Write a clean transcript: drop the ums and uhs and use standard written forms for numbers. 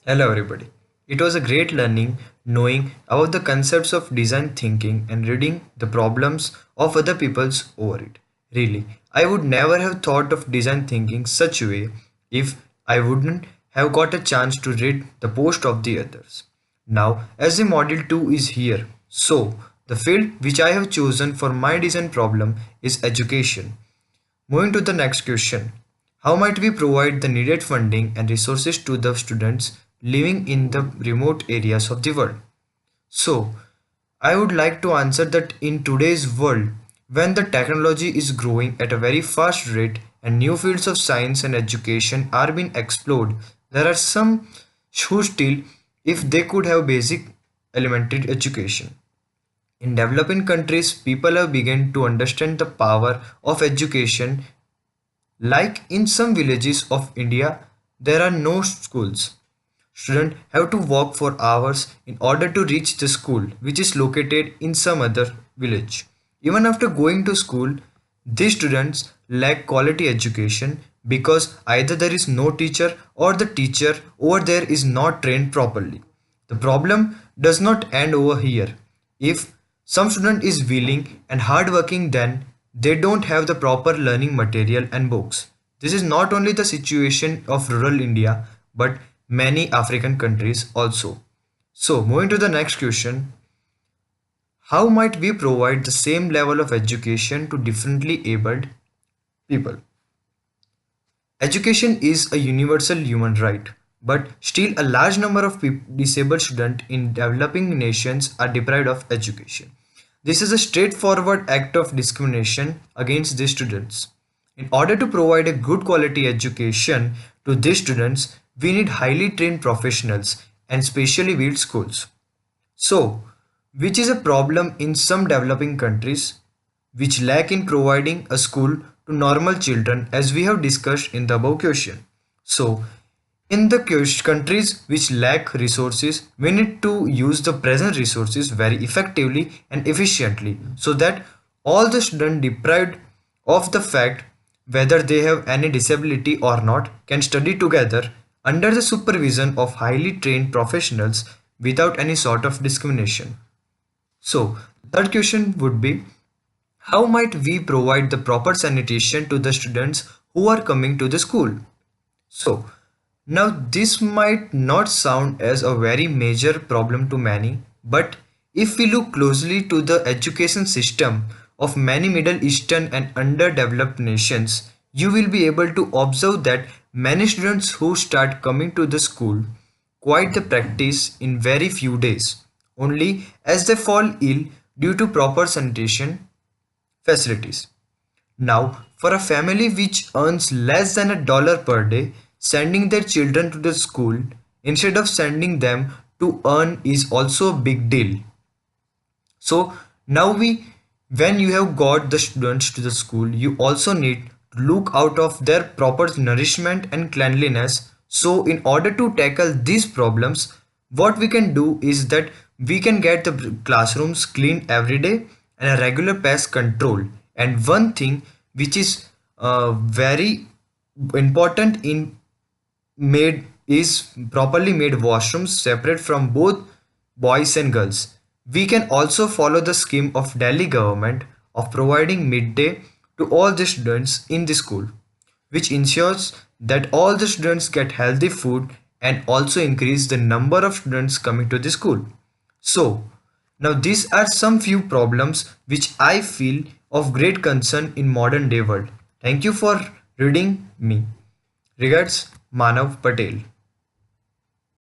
Hello everybody. It was a great learning knowing about the concepts of design thinking and reading the problems of other people's over it. Really, I would never have thought of design thinking such a way if I wouldn't have got a chance to read the post of the others. Now, as the module 2 is here, so the field which I have chosen for my design problem is education. Moving to the next question. How might we provide the needed funding and resources to the students living in the remote areas of the world? So, I would like to answer that in today's world, when the technology is growing at a very fast rate and new fields of science and education are being explored, there are some who still, if they could have basic elementary education. In developing countries, people have begun to understand the power of education. Like in some villages of India, there are no schools. Students have to walk for hours in order to reach the school, which is located in some other village. Even after going to school, these students lack quality education because either there is no teacher or the teacher over there is not trained properly. The problem does not end over here. If some student is willing and hardworking, then they don't have the proper learning material and books. This is not only the situation of rural India but many African countries also. So moving to the next question, how might we provide the same level of education to differently abled people? Education is a universal human right, but still a large number of disabled students in developing nations are deprived of education. This is a straightforward act of discrimination against these students. In order to provide a good quality education to these students, we need highly trained professionals and specially built schools. So, which is a problem in some developing countries which lack in providing a school to normal children as we have discussed in the above question. So, in the countries which lack resources, we need to use the present resources very effectively and efficiently so that all the students deprived of the fact whether they have any disability or not can study together under the supervision of highly trained professionals without any sort of discrimination. So, third question would be, how might we provide the proper sanitation to the students who are coming to the school? So, now this might not sound as a very major problem to many, but if we look closely to the education system of many Middle Eastern and underdeveloped nations, you will be able to observe that many students who start coming to the school quit the practice in very few days, only as they fall ill due to proper sanitation facilities. Now, for a family which earns less than $1 per day, sending their children to the school instead of sending them to earn is also a big deal. So now when you have got the students to the school, you also need to look out of their proper nourishment and cleanliness. So in order to tackle these problems, what we can do is that we can get the classrooms clean every day and a regular pest control. And one thing which is very important in made is properly made washrooms separate from both boys and girls. We can also follow the scheme of Delhi government of providing midday to all the students in the school, which ensures that all the students get healthy food and also increase the number of students coming to the school. So, now these are some few problems which I feel of great concern in modern day world. Thank you for reading me. Regards, Manav Patel.